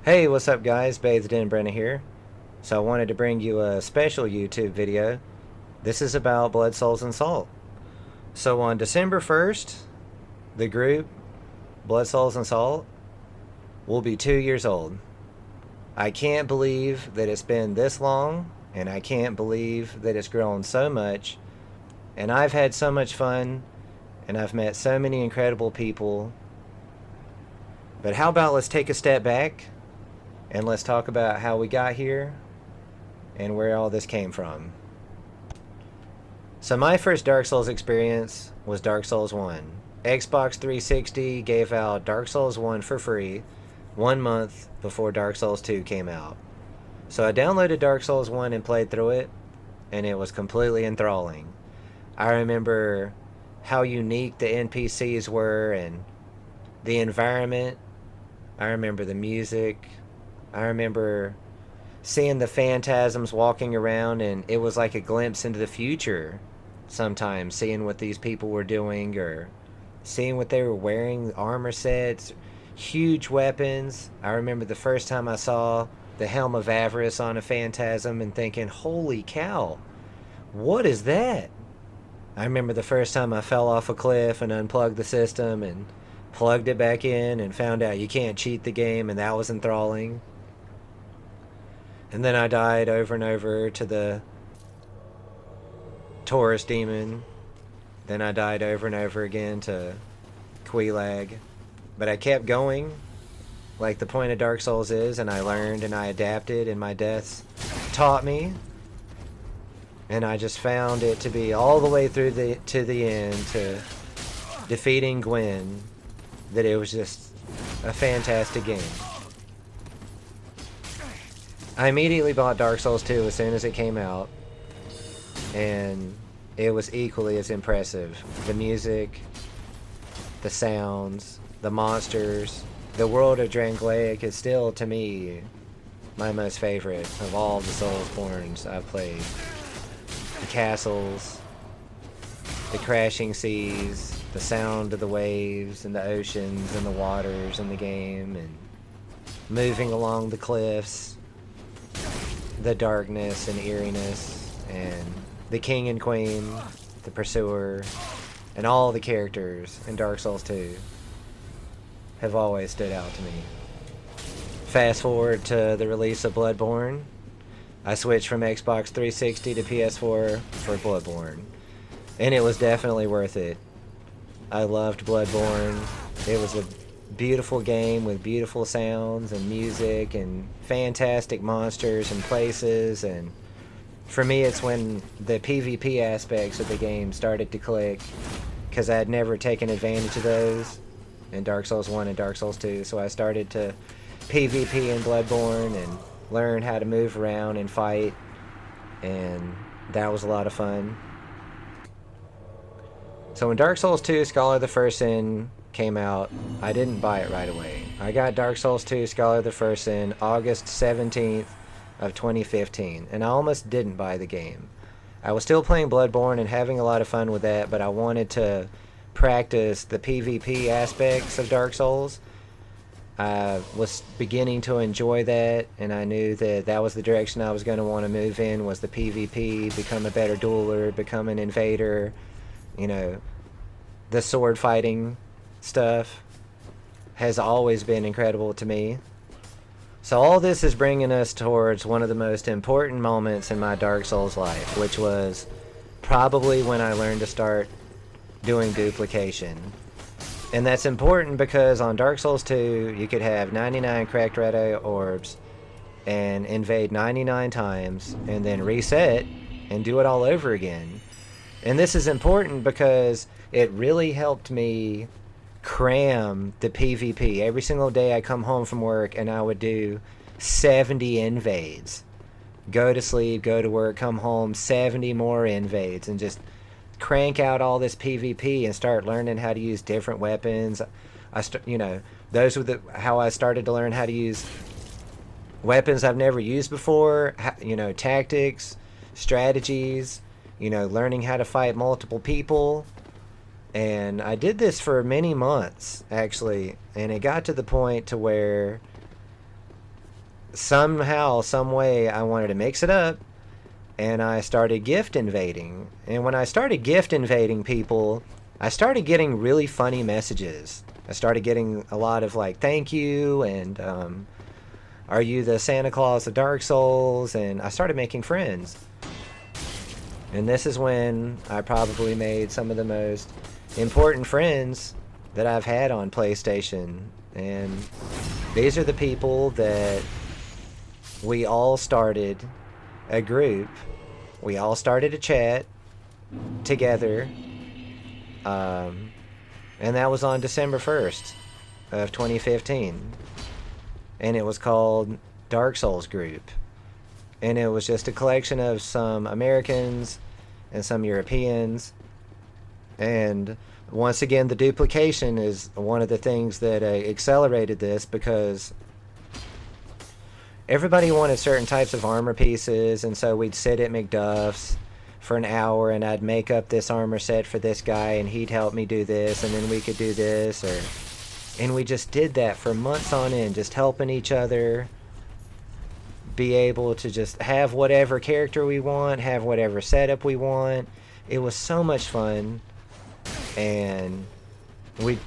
Hey, what's up guys? Bathed in Brenna here. So I wanted to bring you a special YouTube video. This is about Blood, Souls, and Salt. So on December 1st, the group, Blood, Souls, and Salt, will be 2 years old. I can't believe that it's been this long, and I can't believe that it's grown so much. And I've had so much fun, and I've met so many incredible people. But how about let's take a step back and let's talk about how we got here and where all this came from. So my first Dark Souls experience was Dark Souls 1. Xbox 360 gave out Dark Souls 1 for free 1 month before Dark Souls 2 came out. So I downloaded Dark Souls 1 and played through it, and it was completely enthralling. I remember how unique the NPCs were and the environment. I remember the music. I remember seeing the phantasms walking around, and it was like a glimpse into the future sometimes, seeing what these people were doing or seeing what they were wearing, armor sets, huge weapons. I remember the first time I saw the Helm of Avarice on a phantasm and thinking, holy cow, what is that? I remember the first time I fell off a cliff and unplugged the system and plugged it back in and found out you can't cheat the game, and that was enthralling. And then I died over and over to the Taurus demon. Then I died over and over again to Quelaag. But I kept going, like the point of Dark Souls is, and I learned and I adapted, and my deaths taught me. And I just found it to be all the way through to the end, to defeating Gwen, that it was just a fantastic game. I immediately bought Dark Souls 2 as soon as it came out, and it was equally as impressive. The music, the sounds, the monsters, the world of Drangleic is still, to me, my most favorite of all the Soulsborns I've played. The castles, the crashing seas, the sound of the waves and the oceans and the waters in the game, and moving along the cliffs, the darkness and eeriness, and the king and queen, the pursuer, and all the characters in Dark Souls 2 have always stood out to me. Fast forward to the release of Bloodborne. I switched from Xbox 360 to PS4 for Bloodborne, and it was definitely worth it. I loved Bloodborne. It was a beautiful game with beautiful sounds and music and fantastic monsters and places, and for me it's when the PvP aspects of the game started to click, because I had never taken advantage of those in Dark Souls 1 and Dark Souls 2, so I started to PvP in Bloodborne and learn how to move around and fight, and that was a lot of fun. So when Dark Souls 2 Scholar of the First Sin came out, I didn't buy it right away. I got Dark Souls 2 Scholar of the First Sin August 17th of 2015, and I almost didn't buy the game. I was still playing Bloodborne and having a lot of fun with that, but I wanted to practice the PvP aspects of Dark Souls. I was beginning to enjoy that, and I knew that that was the direction I was going to want to move in, was the PvP, become a better dueler, become an invader, you know, the sword fighting stuff has always been incredible to me. So all this is bringing us towards one of the most important moments in my Dark Souls life, which was probably when I learned to start doing duplication. And that's important because on Dark Souls 2 you could have 99 cracked red orbs and invade 99 times and then reset and do it all over again. And this is important because it really helped me cram the PvP. Every single day I come home from work and I would do 70 invades. Go to sleep, go to work, come home, 70 more invades, and just crank out all this PvP and start learning how to use different weapons. Those were how I started to learn how to use weapons I've never used before, tactics, strategies, learning how to fight multiple people. And I did this for many months, actually, and it got to the point to where somehow, some way, I wanted to mix it up, and I started gift invading. And when I started gift invading people, I started getting really funny messages. I started getting a lot of like, thank you, and are you the Santa Claus of Dark Souls? And I started making friends. And this is when I probably made some of the most important friends that I've had on PlayStation. And these are the people that we all started a group. We all started a chat together. And that was on December 1st of 2015. And it was called Dark Souls Group. And it was just a collection of some Americans and some Europeans. And once again, the duplication is one of the things that accelerated this, because everybody wanted certain types of armor pieces, and so we'd sit at McDuff's for an hour, and I'd make up this armor set for this guy, and he'd help me do this, and then we could do this, and we just did that for months on end, just helping each other be able to just have whatever character we want, have whatever setup we want. It was so much fun. And we,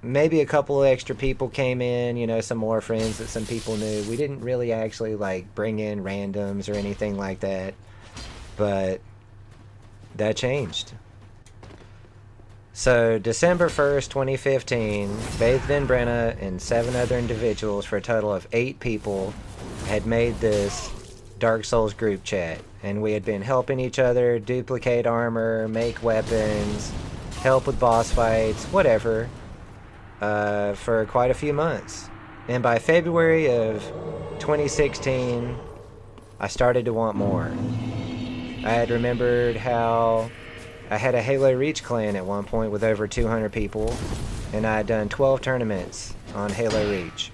maybe a couple of extra people came in, some more friends that some people knew. We didn't really actually like bring in randoms or anything like that, but that changed. So December 1st, 2015, Bathed in Brenna and 7 other individuals, for a total of 8 people, had made this Dark Souls group chat. And we had been helping each other duplicate armor, make weapons, help with boss fights, whatever, for quite a few months. And by February of 2016, I started to want more. I had remembered how I had a Halo Reach clan at one point with over 200 people, and I had done 12 tournaments on Halo Reach.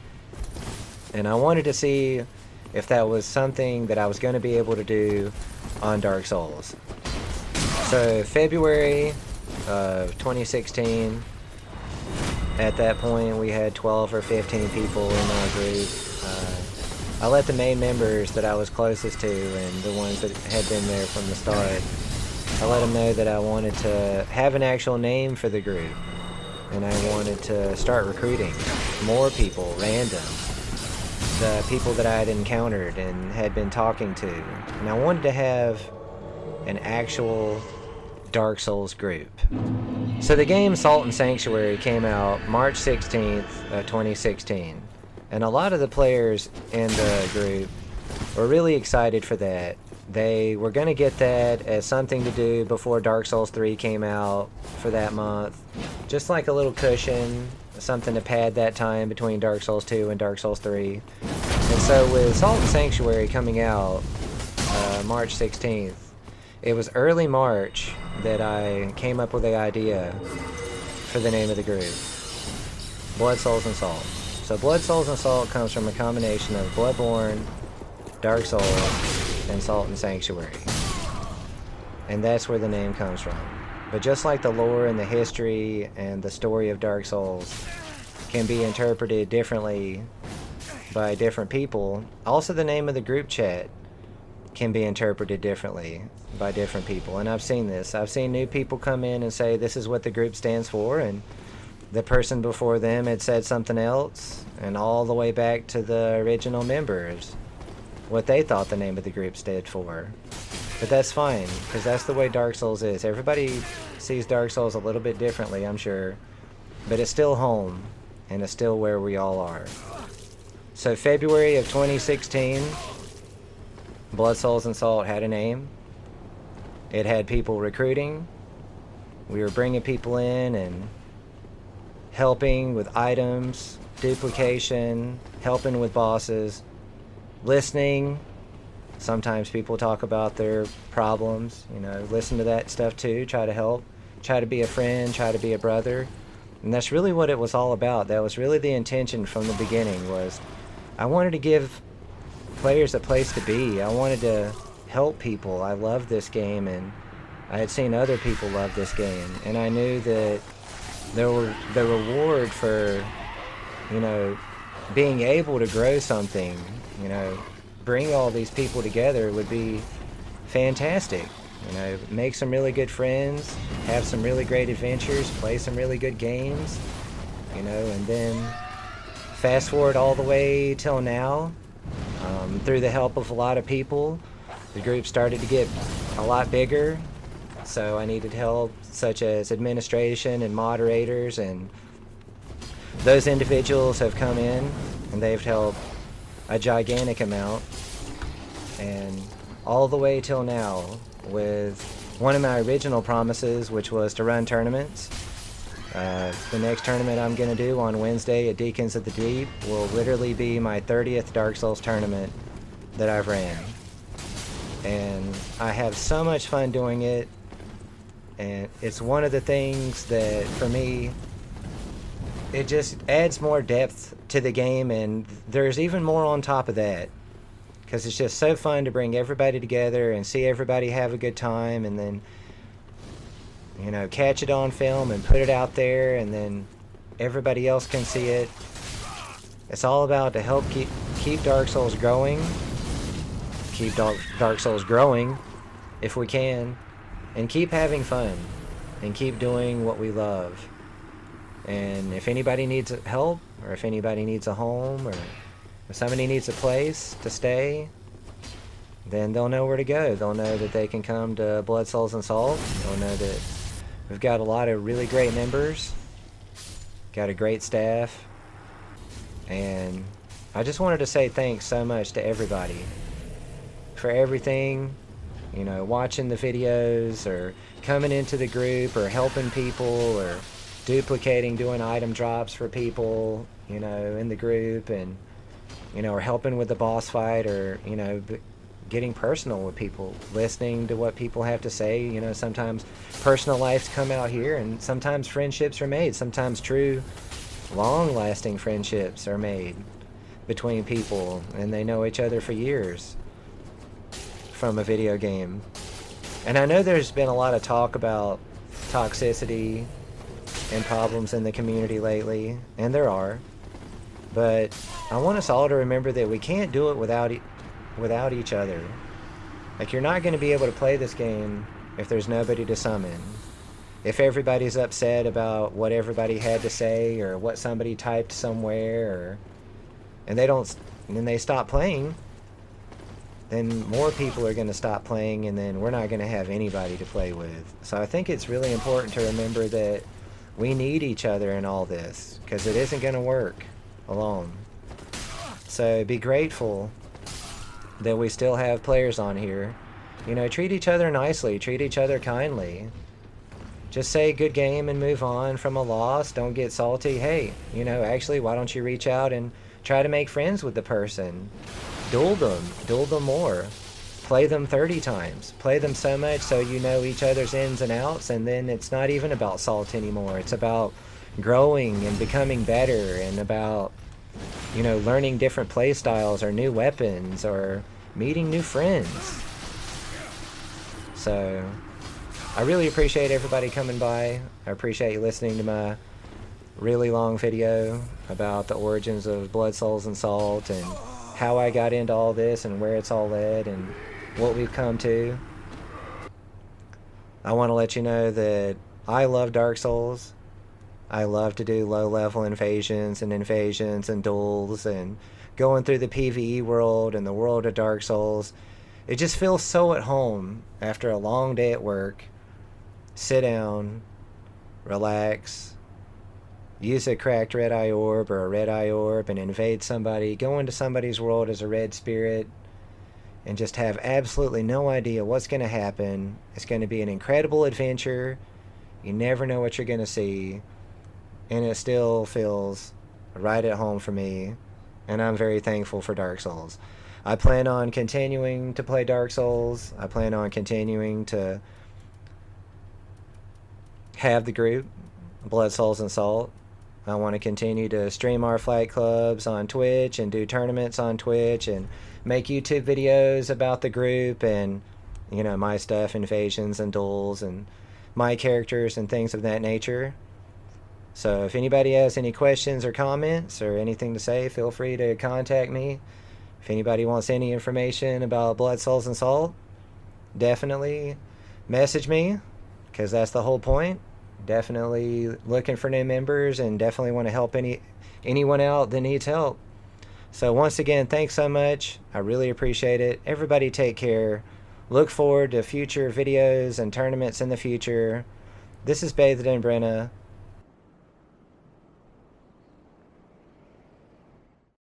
And I wanted to see if that was something that I was going to be able to do on Dark Souls. So February of 2016, at that point we had 12 or 15 people in our group. I let the main members that I was closest to, and the ones that had been there from the start, I let them know that I wanted to have an actual name for the group, and I wanted to start recruiting more people, random, the people that I had encountered and had been talking to. And I wanted to have an actual Dark Souls group. So the game Salt and Sanctuary came out March 16th of 2016. And a lot of the players in the group were really excited for that. They were going to get that as something to do before Dark Souls 3 came out for that month. Just like a little cushion, something to pad that time between Dark Souls 2 and Dark Souls 3. And so with Salt and Sanctuary coming out March 16th, it was early March that I came up with the idea for the name of the group. Blood, Souls, and Salt. So Blood, Souls, and Salt comes from a combination of Bloodborne, Dark Souls, and Salt and Sanctuary. And that's where the name comes from. But just like the lore and the history and the story of Dark Souls can be interpreted differently by different people, also the name of the group chat can be interpreted differently by different people. And I've seen this. I've seen new people come in and say this is what the group stands for, and the person before them had said something else, and all the way back to the original members, what they thought the name of the group stood for. But that's fine, because that's the way Dark Souls is. Everybody sees Dark Souls a little bit differently, I'm sure, but it's still home, and it's still where we all are. So February of 2016, Blood, Souls, and Salt had a name. It had people recruiting. We were bringing people in and helping with items, duplication, helping with bosses, listening. Sometimes people talk about their problems, listen to that stuff too, try to help, try to be a friend, try to be a brother. And that's really what it was all about. That was really the intention from the beginning, was I wanted to give players a place to be. I wanted to help people. I loved this game, and I had seen other people love this game, and I knew that the reward for being able to grow something, you know, bring all these people together would be fantastic. You know, make some really good friends, have some really great adventures, play some really good games, you know, and then fast forward all the way till now. Through the help of a lot of people, the group started to get a lot bigger, so I needed help such as administration and moderators, and those individuals have come in and they've helped a gigantic amount, and all the way till now with one of my original promises, which was to run tournaments. The next tournament I'm going to do on Wednesday at Deacons of the Deep will literally be my 30th Dark Souls tournament that I've ran. And I have so much fun doing it, and it's one of the things that, for me, it just adds more depth to the game, and there's even more on top of that. Because it's just so fun to bring everybody together and see everybody have a good time, and then, you know, catch it on film and put it out there, and then everybody else can see it. It's all about to help keep Dark Souls growing, keep Dark Souls growing if we can, and keep having fun, and keep doing what we love. And if anybody needs help, or if anybody needs a home, or if somebody needs a place to stay, then they'll know where to go. They'll know that they can come to Blood, Souls, and Salt. They'll know that we've got a lot of really great members, got a great staff, and I just wanted to say thanks so much to everybody for everything, you know, watching the videos, or coming into the group, or helping people, or duplicating, doing item drops for people, you know, in the group, and, you know, or helping with the boss fight, or, you know, getting personal with people, listening to what people have to say. You know, sometimes personal lives come out here, and sometimes friendships are made. Sometimes true, long-lasting friendships are made between people, and they know each other for years from a video game. And I know there's been a lot of talk about toxicity and problems in the community lately, and there are, but I want us all to remember that we can't do it without each other. Like, you're not going to be able to play this game if there's nobody to summon. If everybody's upset about what everybody had to say, or what somebody typed somewhere, and they stop playing, then more people are going to stop playing, and then we're not going to have anybody to play with. So I think it's really important to remember that we need each other in all this, because it isn't going to work alone. So be grateful that we still have players on here. You know, treat each other nicely, treat each other kindly. Just say good game and move on from a loss. Don't get salty. Hey, you know, actually, why don't you reach out and try to make friends with the person? Duel them more. Play them 30 times. Play them so much so you know each other's ins and outs, and then it's not even about salt anymore. It's about growing and becoming better, and about, you know, learning different play styles, or new weapons, or meeting new friends. So I really appreciate everybody coming by. I appreciate you listening to my really long video about the origins of Blood, Souls, and Salt, and how I got into all this, and where it's all led, and what we've come to. I want to let you know that I love Dark Souls. I love to do low-level invasions and duels, and going through the PvE world and the world of Dark Souls. It just feels so at home after a long day at work. Sit down, relax, use a cracked red eye orb or a red eye orb and invade somebody, go into somebody's world as a red spirit, and just have absolutely no idea what's going to happen. It's going to be an incredible adventure. You never know what you're going to see, and it still feels right at home for me, and I'm very thankful for Dark Souls. I plan on continuing to play Dark Souls. I plan on continuing to have the group, Blood, Souls, and Salt. I want to continue to stream our flight clubs on Twitch, and do tournaments on Twitch, and make YouTube videos about the group, and, you know, my stuff, invasions and duels, and my characters and things of that nature. So if anybody has any questions or comments or anything to say, feel free to contact me. If anybody wants any information about Blood, Souls, and Salt, definitely message me, because that's the whole point. Definitely looking for new members and definitely want to help anyone out that needs help. So once again, thanks so much. I really appreciate it. Everybody take care. Look forward to future videos and tournaments in the future. This is Bathed in Brenna.